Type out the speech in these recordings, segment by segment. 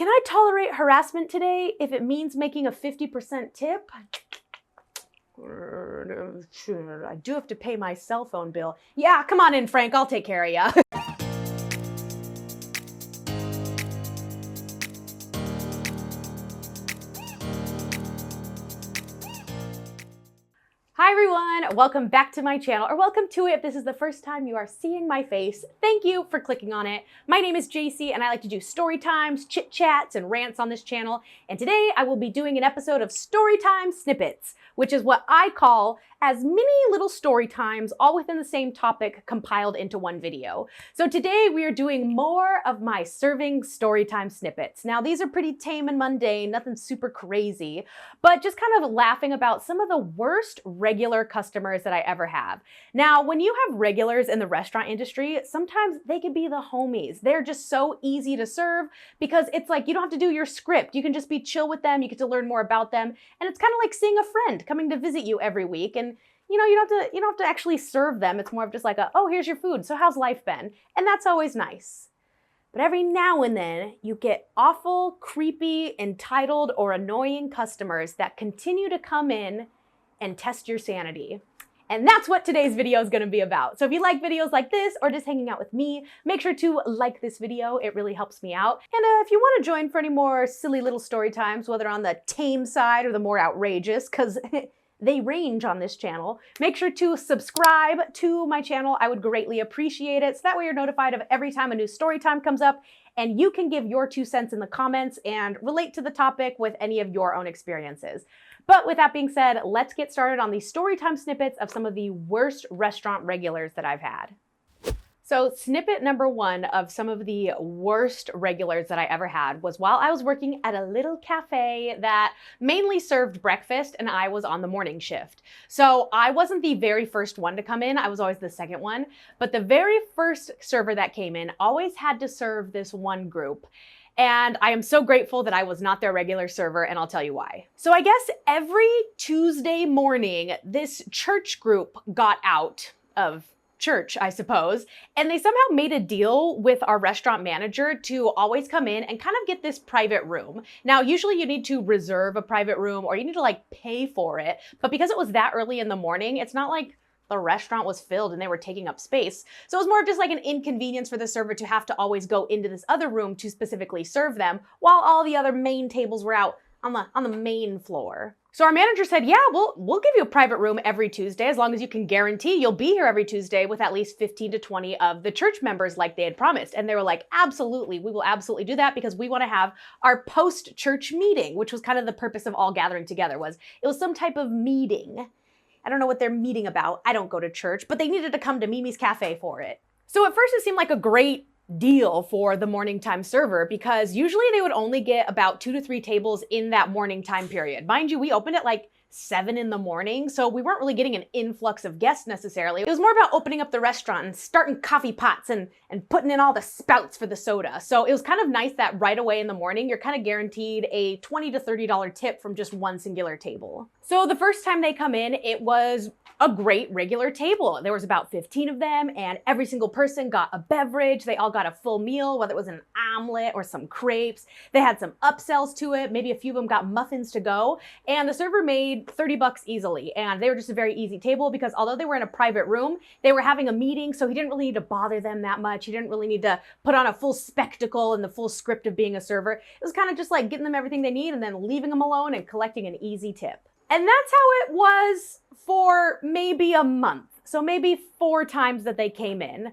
Can I tolerate harassment today if it means making a 50% tip? I do have to pay my cell phone bill. Yeah, come on in, Frank. I'll take care of ya. Hi everyone, welcome back to my channel, or welcome to it if this is the first time you are seeing my face. Thank you for clicking on it. My name is Jacy and I like to do story times, chit chats, and rants on this channel. And today I will be doing an episode of Storytime Snippets, which is what I call as many little story times all within the same topic compiled into one video. So today we are doing more of my serving storytime snippets. Now these are pretty tame and mundane, nothing super crazy, but just kind of laughing about some of the worst regular customers that I ever have. Now, when you have regulars in the restaurant industry, sometimes they can be the homies. They're just so easy to serve because it's like you don't have to do your script. You can just be chill with them, you get to learn more about them, and it's kind of like seeing a friend coming to visit you every week. And you know, you don't have to actually serve them. It's more of just like oh, here's your food. So how's life been? And that's always nice. But every now and then you get awful, creepy, entitled, or annoying customers that continue to come in and test your sanity. And that's what today's video is going to be about. So if you like videos like this or just hanging out with me, make sure to like this video. It really helps me out. And if you want to join for any more silly little story times, whether on the tame side or the more outrageous, because they range on this channel, make sure to subscribe to my channel. I would greatly appreciate it. So that way you're notified of every time a new story time comes up, and you can give your 2 cents in the comments and relate to the topic with any of your own experiences. But with that being said, let's get started on the storytime snippets of some of the worst restaurant regulars that I've had. So snippet number 1 of some of the worst regulars that I ever had was while I was working at a little cafe that mainly served breakfast and I was on the morning shift. So I wasn't the very first one to come in, I was always the second one, but the very first server that came in always had to serve this one group. And I am so grateful that I was not their regular server, and I'll tell you why. So I guess every Tuesday morning, this church group got out of church, I suppose, and they somehow made a deal with our restaurant manager to always come in and kind of get this private room. Now, usually you need to reserve a private room or you need to like pay for it, but because it was that early in the morning, it's not like the restaurant was filled and they were taking up space. So it was more of just like an inconvenience for the server to have to always go into this other room to specifically serve them while all the other main tables were out on the main floor. So our manager said, yeah, we'll give you a private room every Tuesday as long as you can guarantee you'll be here every Tuesday with at least 15 to 20 of the church members like they had promised. And they were like, absolutely, we will absolutely do that because we want to have our post-church meeting, which was kind of the purpose of all gathering together. It was some type of meeting. I don't know what they're meeting about. I don't go to church, but they needed to come to Mimi's Cafe for it. So at first it seemed like a great deal for the morning time server because usually they would only get about 2 to 3 tables in that morning time period. Mind you, we opened at like 7 in the morning, so we weren't really getting an influx of guests necessarily. It was more about opening up the restaurant and starting coffee pots and putting in all the spouts for the soda. So it was kind of nice that right away in the morning, you're kind of guaranteed a $20 to $30 tip from just one singular table. So the first time they come in, it was a great regular table. There was about 15 of them and every single person got a beverage. They all got a full meal, whether it was an omelet or some crepes. They had some upsells to it. Maybe a few of them got muffins to go. And the server made 30 bucks easily. And they were just a very easy table because although they were in a private room, they were having a meeting. So he didn't really need to bother them that much. He didn't really need to put on a full spectacle and the full script of being a server. It was kind of just like getting them everything they need and then leaving them alone and collecting an easy tip. And that's how it was for maybe a month. So maybe 4 times that they came in.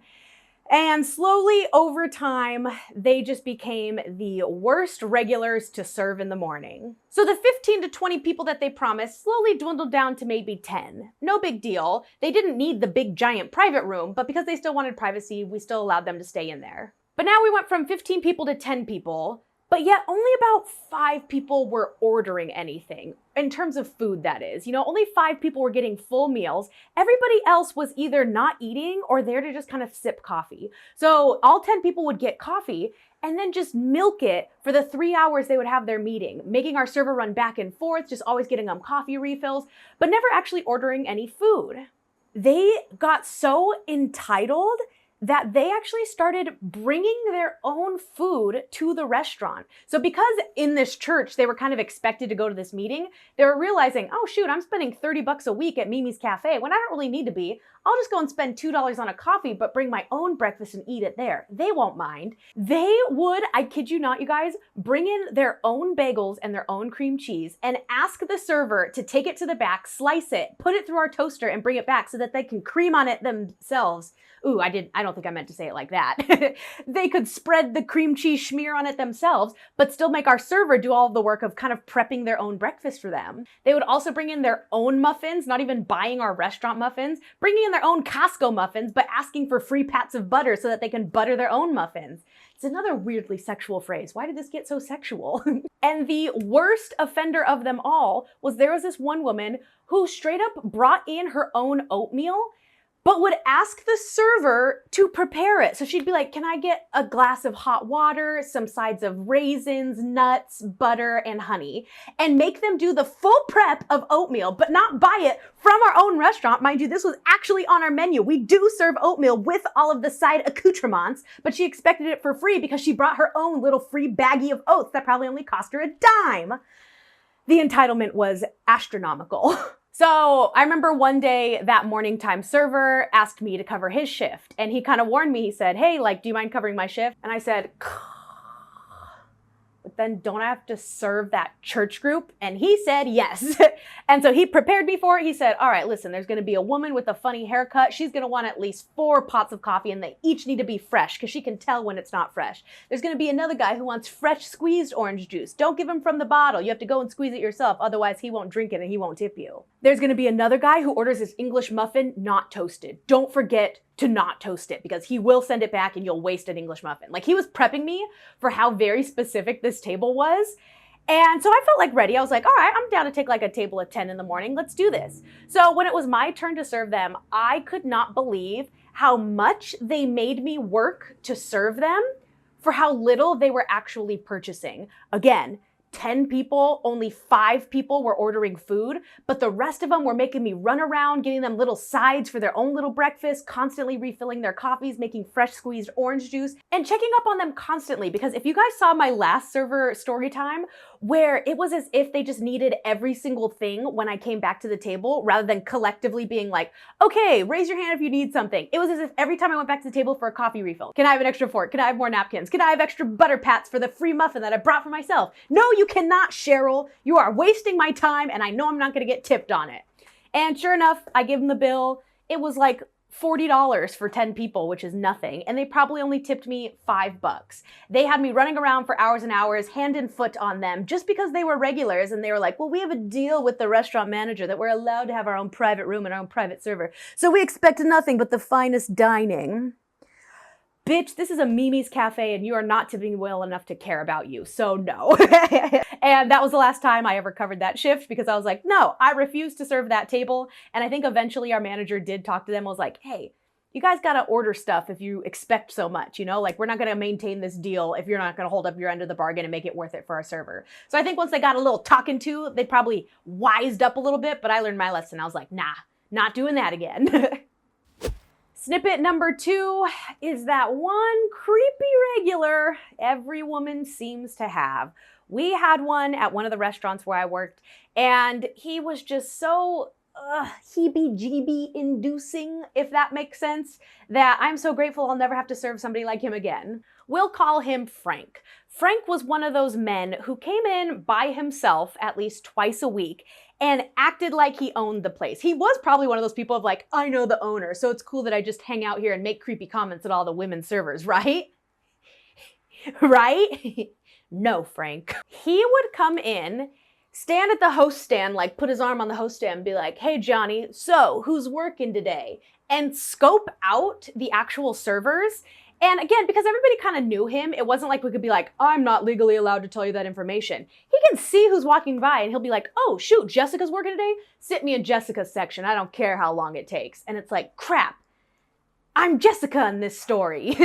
And slowly over time, they just became the worst regulars to serve in the morning. So the 15 to 20 people that they promised slowly dwindled down to maybe 10. No big deal. They didn't need the big giant private room, but because they still wanted privacy, we still allowed them to stay in there. But now we went from 15 people to 10 people. But yet only about 5 people were ordering anything, in terms of food that is. You know, only 5 people were getting full meals. Everybody else was either not eating or there to just kind of sip coffee. So all 10 people would get coffee and then just milk it for the 3 hours they would have their meeting, making our server run back and forth, just always getting them coffee refills, but never actually ordering any food. They got so entitled that they actually started bringing their own food to the restaurant. So because in this church, they were kind of expected to go to this meeting, they were realizing, oh shoot, I'm spending 30 bucks a week at Mimi's Cafe when I don't really need to be. I'll just go and spend $2 on a coffee, but bring my own breakfast and eat it there. They won't mind. They would, I kid you not, you guys, bring in their own bagels and their own cream cheese and ask the server to take it to the back, slice it, put it through our toaster and bring it back so that they can cream on it themselves. Ooh, I don't think I meant to say it like that. They could spread the cream cheese schmear on it themselves, but still make our server do all of the work of kind of prepping their own breakfast for them. They would also bring in their own muffins, not even buying our restaurant muffins, bringing in their own Costco muffins, but asking for free pats of butter so that they can butter their own muffins. It's another weirdly sexual phrase. Why did this get so sexual? And the worst offender of them all was there was this one woman who straight up brought in her own oatmeal, but would ask the server to prepare it. So she'd be like, can I get a glass of hot water, some sides of raisins, nuts, butter, and honey, and make them do the full prep of oatmeal, but not buy it from our own restaurant. Mind you, this was actually on our menu. We do serve oatmeal with all of the side accoutrements, but she expected it for free because she brought her own little free baggie of oats that probably only cost her a dime. The entitlement was astronomical. So I remember one day that morning time server asked me to cover his shift, and he kind of warned me. He said, hey, like, do you mind covering my shift? And I said, but then don't I have to serve that church group? And he said yes. And so he prepared me for it. He said, all right, listen, there's going to be a woman with a funny haircut. She's going to want at least 4 pots of coffee, and they each need to be fresh because she can tell when it's not fresh. There's going to be another guy who wants fresh squeezed orange juice. Don't give him from the bottle. You have to go and squeeze it yourself. Otherwise, he won't drink it and he won't tip you. There's going to be another guy who orders his English muffin not toasted. Don't forget to not toast it because he will send it back and you'll waste an English muffin. Like, he was prepping me for how very specific this table was. And so I felt like ready. I was like, all right, I'm down to take like a table at 10 in the morning. Let's do this. So when it was my turn to serve them, I could not believe how much they made me work to serve them for how little they were actually purchasing. Again, 10 people, only 5 people were ordering food, but the rest of them were making me run around, getting them little sides for their own little breakfast, constantly refilling their coffees, making fresh squeezed orange juice, and checking up on them constantly. Because if you guys saw my last server story time, where it was as if they just needed every single thing when I came back to the table, rather than collectively being like, okay, raise your hand if you need something. It was as if every time I went back to the table for a coffee refill, can I have an extra fork? Can I have more napkins? Can I have extra butter pats for the free muffin that I brought for myself? No, you cannot, Cheryl. You are wasting my time, and I know I'm not gonna get tipped on it. And sure enough, I give them the bill. It was like $40 for 10 people, which is nothing. And they probably only tipped me $5. They had me running around for hours and hours, hand and foot on them, just because they were regulars. And they were like, well, we have a deal with the restaurant manager that we're allowed to have our own private room and our own private server. So we expect nothing but the finest dining. Bitch, this is a Mimi's Cafe and you are not tipping well enough to care about you, so no. And that was the last time I ever covered that shift because I was like, no, I refuse to serve that table. And I think eventually our manager did talk to them, was like, hey, you guys gotta order stuff if you expect so much, you know? Like, we're not gonna maintain this deal if you're not gonna hold up your end of the bargain and make it worth it for our server. So I think once they got a little talking to, they probably wised up a little bit, but I learned my lesson. I was like, nah, not doing that again. Snippet number 2 is that one creepy regular every woman seems to have. We had one at one of the restaurants where I worked, and he was just so heebie-jeebie inducing, if that makes sense, that I'm so grateful I'll never have to serve somebody like him again. We'll call him Frank. Frank was one of those men who came in by himself at least twice a week and acted like he owned the place. He was probably one of those people of like, I know the owner, so it's cool that I just hang out here and make creepy comments at all the women servers, right? Right? No, Frank. He would come in, stand at the host stand, like put his arm on the host stand and be like, hey, Johnny, so who's working today? And scope out the actual servers. And again, because everybody kind of knew him, it wasn't like we could be like, I'm not legally allowed to tell you that information. He can see who's walking by and he'll be like, oh, shoot, Jessica's working today? Sit me in Jessica's section. I don't care how long it takes. And it's like, crap, I'm Jessica in this story.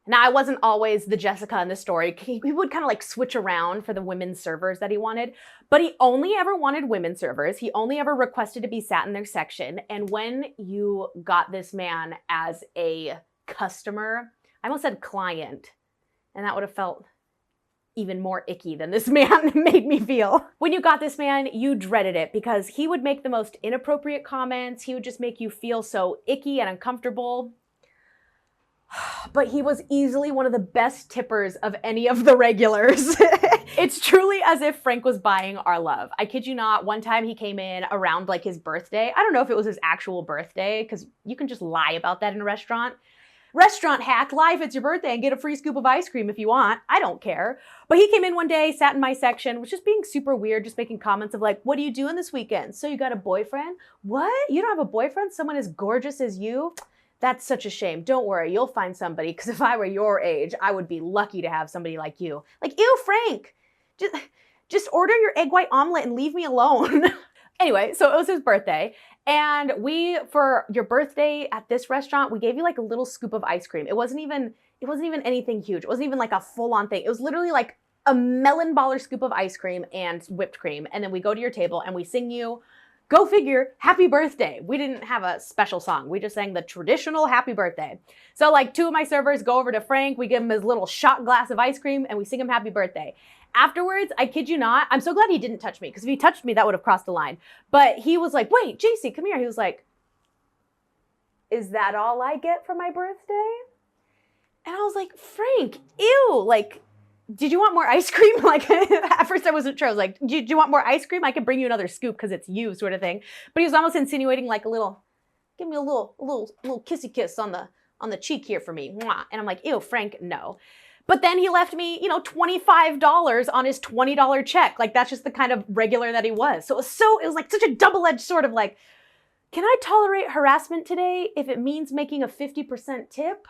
Now, I wasn't always the Jessica in this story. He would kind of like switch around for the women's servers that he wanted, but he only ever wanted women servers. He only ever requested to be sat in their section. And when you got this man as a customer. I almost said client, and that would have felt even more icky than this man made me feel. When you got this man, you dreaded it because he would make the most inappropriate comments. He would just make you feel so icky and uncomfortable. But he was easily one of the best tippers of any of the regulars. It's truly as if Frank was buying our love. I kid you not, one time he came in around like his birthday. I don't know if it was his actual birthday, because you can just lie about that in a restaurant. Restaurant hack, lie if it's your birthday and get a free scoop of ice cream if you want. I don't care. But he came in one day, sat in my section, was just being super weird, just making comments of like, what are you doing this weekend? So you got a boyfriend? What? You don't have a boyfriend? Someone as gorgeous as you? That's such a shame. Don't worry, you'll find somebody, because if I were your age, I would be lucky to have somebody like you. Like, ew, Frank, just order your egg white omelet and leave me alone. Anyway, so it was his birthday, and for your birthday at this restaurant, we gave you like a little scoop of ice cream. It wasn't even anything huge. It wasn't even like a full-on thing. It was literally like a melon baller scoop of ice cream and whipped cream, and then we go to your table and we sing you, go figure, happy birthday. We didn't have a special song. We just sang the traditional happy birthday. So like two of my servers go over to Frank, we give him his little shot glass of ice cream, and we sing him happy birthday. Afterwards, I kid you not, I'm so glad he didn't touch me, because if he touched me, that would have crossed the line. But he was like, wait, Jacy, come here. He was like, is that all I get for my birthday? And I was like, Frank, ew, like, did you want more ice cream? Like, at first I wasn't sure. I was like, do you want more ice cream? I can bring you another scoop because it's you, sort of thing. But he was almost insinuating like give me a little kissy kiss on the cheek here for me. Mwah. And I'm like, ew, Frank, no. But then he left me, $25 on his $20 check. Like, that's just the kind of regular that he was. So it was like such a double-edged sort of like, can I tolerate harassment today if it means making a 50% tip?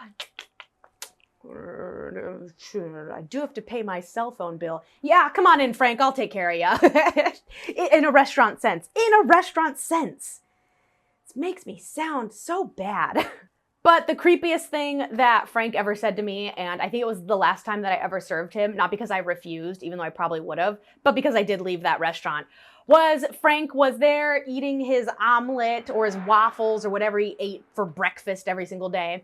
I do have to pay my cell phone bill. Yeah, come on in, Frank. I'll take care of you. In a restaurant sense. In a restaurant sense. This makes me sound so bad. But the creepiest thing that Frank ever said to me, and I think it was the last time that I ever served him, not because I refused, even though I probably would have, but because I did leave that restaurant, was Frank was there eating his omelet or his waffles or whatever he ate for breakfast every single day.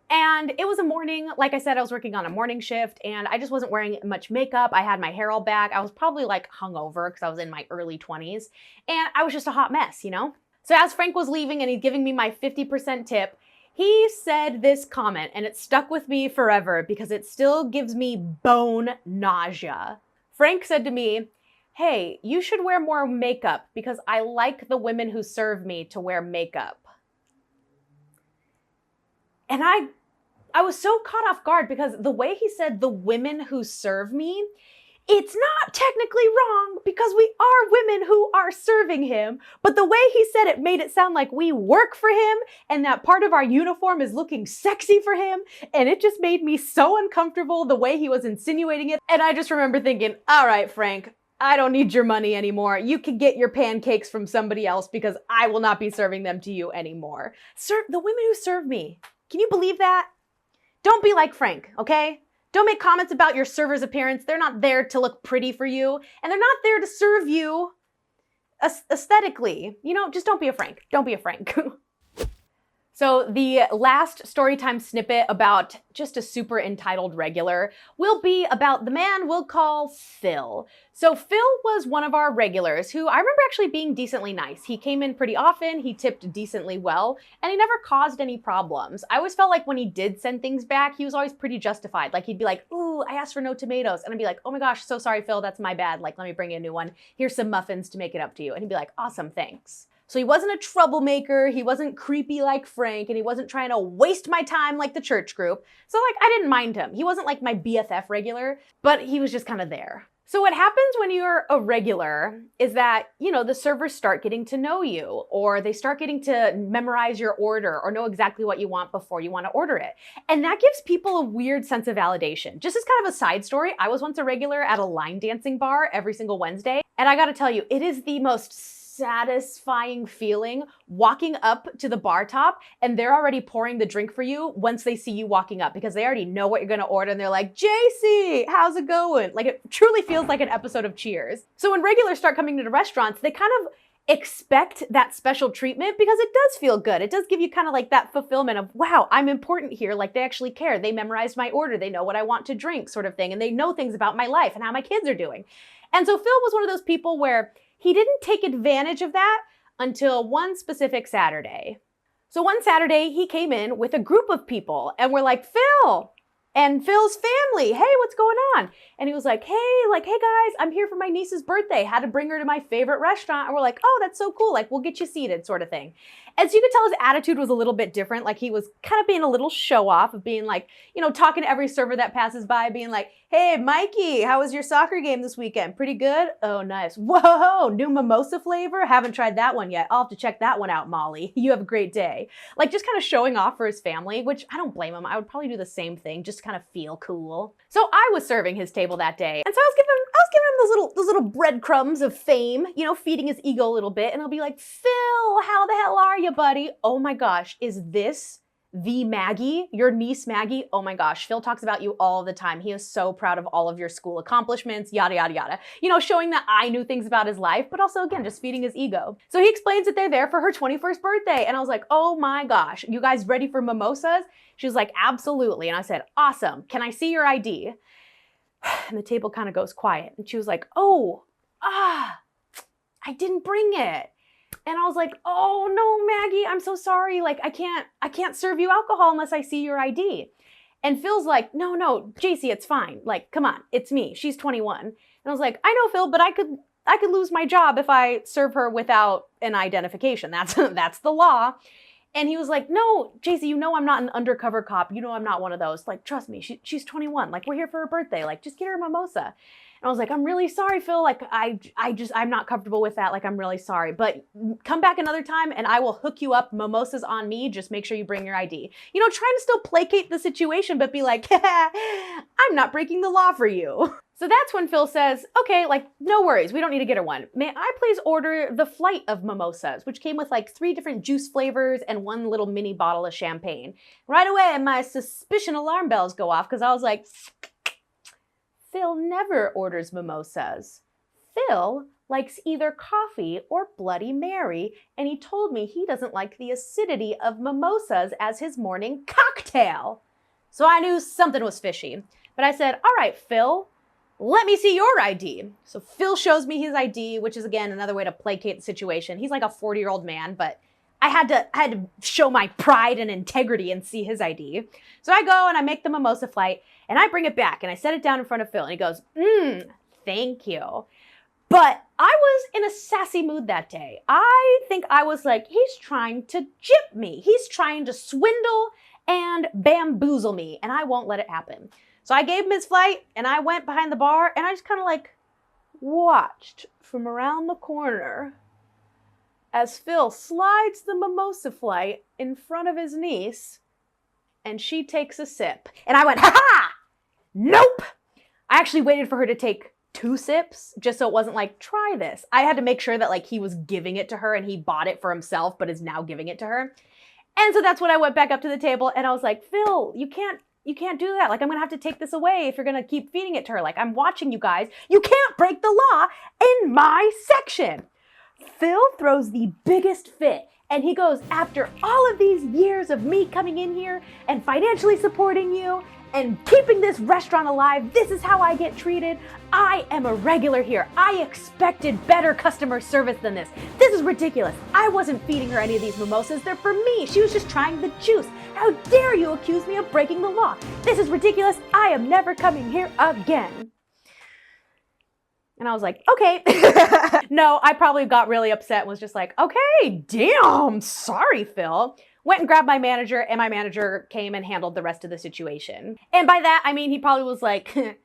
And it was a morning, like I said, I was working on a morning shift, and I just wasn't wearing much makeup. I had my hair all back. I was probably like hungover because I was in my early 20s, and I was just a hot mess, So as Frank was leaving and he's giving me my 50% tip, he said this comment, and it stuck with me forever because it still gives me bone nausea. Frank said to me, hey, you should wear more makeup because I like the women who serve me to wear makeup. And I was so caught off guard because the way he said the women who serve me, it's not technically wrong because we are women who are serving him, but the way he said it made it sound like we work for him and that part of our uniform is looking sexy for him, and it just made me so uncomfortable the way he was insinuating it. And I just remember thinking, all right, Frank, I don't need your money anymore. You can get your pancakes from somebody else because I will not be serving them to you anymore. The women who serve me. Can you believe that? Don't be like Frank, okay? Don't make comments about your server's appearance. They're not there to look pretty for you, and they're not there to serve you aesthetically. Just don't be a Frank. Don't be a Frank. So the last Storytime snippet about just a super entitled regular will be about the man we'll call Phil. So Phil was one of our regulars who I remember actually being decently nice. He came in pretty often, he tipped decently well, and he never caused any problems. I always felt like when he did send things back, he was always pretty justified. Like he'd be like, ooh, I asked for no tomatoes. And I'd be like, oh my gosh, so sorry, Phil, that's my bad. Like, let me bring you a new one. Here's some muffins to make it up to you. And he'd be like, awesome, thanks. So he wasn't a troublemaker, he wasn't creepy like Frank, and he wasn't trying to waste my time like the church group. So like, I didn't mind him. He wasn't like my BFF regular, but he was just kind of there. So what happens when you're a regular is that, the servers start getting to know you, or they start getting to memorize your order or know exactly what you want before you want to order it. And that gives people a weird sense of validation. Just as kind of a side story, I was once a regular at a line dancing bar every single Wednesday. And I gotta tell you, it is the most satisfying feeling walking up to the bar top and they're already pouring the drink for you once they see you walking up because they already know what you're gonna order and they're like, Jacy, how's it going? Like, it truly feels like an episode of Cheers. So when regulars start coming to the restaurants, they kind of expect that special treatment because it does feel good. It does give you kind of like that fulfillment of, wow, I'm important here. Like they actually care. They memorized my order. They know what I want to drink sort of thing. And they know things about my life and how my kids are doing. And so Phil was one of those people where he didn't take advantage of that until one specific Saturday. So one Saturday he came in with a group of people and we're like, Phil and Phil's family, hey, what's going on? And he was like, hey guys, I'm here for my niece's birthday. Had to bring her to my favorite restaurant. And we're like, oh, that's so cool. Like, we'll get you seated sort of thing. And so you could tell his attitude was a little bit different. Like he was kind of being a little show off of being like, you know, talking to every server that passes by being like, hey, Mikey, how was your soccer game this weekend? Pretty good? Oh, nice. Whoa, new mimosa flavor? Haven't tried that one yet. I'll have to check that one out, Molly. You have a great day. Like just kind of showing off for his family, which I don't blame him. I would probably do the same thing, just to kind of feel cool. So I was serving his table that day. And so I was giving him those little breadcrumbs of fame, you know, feeding his ego a little bit. And I'll be like, Phil, how the hell are you, buddy? Oh my gosh, is this the Maggie, your niece Maggie? Oh my gosh, Phil talks about you all the time. He is so proud of all of your school accomplishments, yada, yada, yada. You know, showing that I knew things about his life, but also, again, just feeding his ego. So he explains that they're there for her 21st birthday. And I was like, oh my gosh, you guys ready for mimosas? She was like, absolutely. And I said, awesome. Can I see your ID? And the table kind of goes quiet. And she was like, I didn't bring it. And I was like, oh no, Maggie, I'm so sorry. Like, I can't serve you alcohol unless I see your ID. And Phil's like, no, Jacy, it's fine. Like, come on, it's me. She's 21. And I was like, I know, Phil, but I could lose my job if I serve her without an identification. That's the law. And he was like, no, Jacy, you know I'm not an undercover cop. You know I'm not one of those. Like, trust me, she's 21. Like, we're here for her birthday. Like, just get her a mimosa. And I was like, I'm really sorry, Phil. Like, I'm not comfortable with that. Like, I'm really sorry. But come back another time and I will hook you up. Mimosas on me. Just make sure you bring your ID. You know, trying to still placate the situation, but be like, I'm not breaking the law for you. So that's when Phil says, okay, like, no worries. We don't need to get her one. May I please order the flight of mimosas, which came with like 3 different juice flavors and 1 little mini bottle of champagne. Right away, my suspicion alarm bells go off because I was like, Phil never orders mimosas. Phil likes either coffee or Bloody Mary, and he told me he doesn't like the acidity of mimosas as his morning cocktail. So I knew something was fishy. But I said, all right, Phil, let me see your ID. So Phil shows me his ID, which is, again, another way to placate the situation. He's like a 40-year-old man, but I had to show my pride and integrity and see his ID. So I go and I make the mimosa flight and I bring it back and I set it down in front of Phil and he goes, thank you. But I was in a sassy mood that day. I think I was like, he's trying to gyp me. He's trying to swindle and bamboozle me and I won't let it happen. So I gave him his flight and I went behind the bar and I just kind of like watched from around the corner as Phil slides the mimosa flight in front of his niece and she takes a sip. And I went, ha-ha! Nope! I actually waited for her to take 2 sips just so it wasn't like, try this. I had to make sure that like he was giving it to her and he bought it for himself but is now giving it to her. And so that's when I went back up to the table and I was like, Phil, you can't do that. Like, I'm gonna have to take this away if you're gonna keep feeding it to her. Like, I'm watching you guys. You can't break the law in my section. Phil throws the biggest fit and he goes, after all of these years of me coming in here and financially supporting you and keeping this restaurant alive, this is how I get treated. I am a regular here. I expected better customer service than this. This is ridiculous. I wasn't feeding her any of these mimosas. They're for me. She was just trying the juice. How dare you accuse me of breaking the law? This is ridiculous. I am never coming here again. And I was like, okay. No, I probably got really upset and was just like, okay, damn, sorry, Phil. Went and grabbed my manager and my manager came and handled the rest of the situation. And by that, I mean, he probably was like,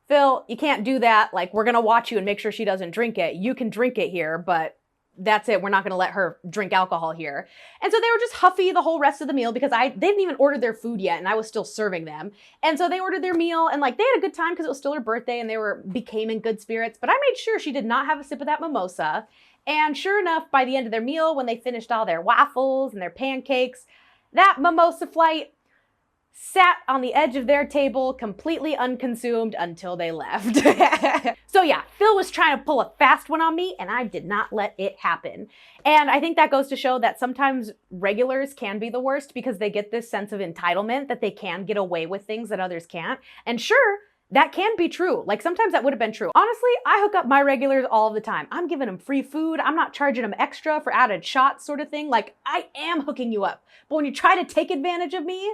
Phil, you can't do that. Like, we're going to watch you and make sure she doesn't drink it. You can drink it here, but that's it. We're not going to let her drink alcohol here. And so they were just huffy the whole rest of the meal because they didn't even order their food yet and I was still serving them. And so they ordered their meal and like they had a good time because it was still her birthday and they became in good spirits. But I made sure she did not have a sip of that mimosa. And sure enough, by the end of their meal, when they finished all their waffles and their pancakes, that mimosa flight sat on the edge of their table, completely unconsumed until they left. So yeah, Phil was trying to pull a fast one on me, and I did not let it happen. And I think that goes to show that sometimes regulars can be the worst because they get this sense of entitlement that they can get away with things that others can't. And sure, that can be true. Like sometimes that would have been true. Honestly, I hook up my regulars all the time. I'm giving them free food. I'm not charging them extra for added shots sort of thing. Like I am hooking you up. But when you try to take advantage of me,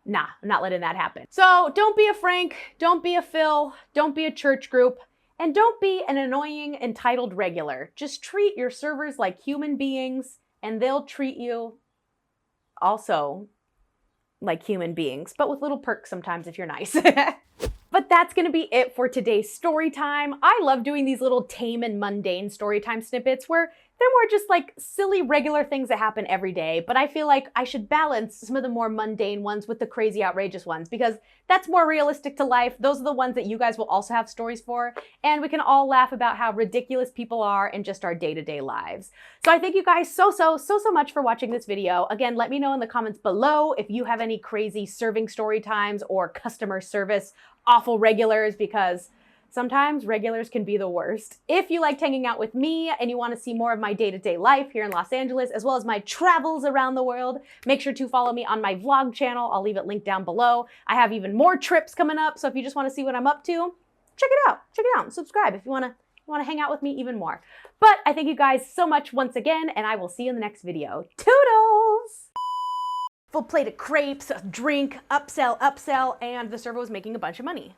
nah, I'm not letting that happen. So don't be a Frank, don't be a Phil, don't be a church group, and don't be an annoying entitled regular. Just treat your servers like human beings and they'll treat you also like human beings, but with little perks sometimes if you're nice. But that's gonna be it for today's story time. I love doing these little tame and mundane story time snippets where they're more just like silly regular things that happen every day, but I feel like I should balance some of the more mundane ones with the crazy outrageous ones because that's more realistic to life. Those are the ones that you guys will also have stories for, and we can all laugh about how ridiculous people are in just our day-to-day lives. So I thank you guys so much for watching this video. Again, let me know in the comments below if you have any crazy serving story times or customer service awful regulars, because sometimes regulars can be the worst. If you liked hanging out with me and you want to see more of my day-to-day life here in Los Angeles, as well as my travels around the world, make sure to follow me on my vlog channel. I'll leave it linked down below. I have even more trips coming up, so if you just want to see what I'm up to, check it out. Check it out and subscribe if you want to hang out with me even more. But I thank you guys so much once again, and I will see you in the next video. Toodles! Full plate of crepes, a drink, upsell, and the server was making a bunch of money.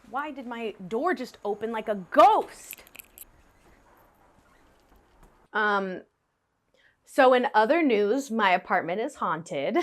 Why did my door just open like a ghost? So in other news, my apartment is haunted.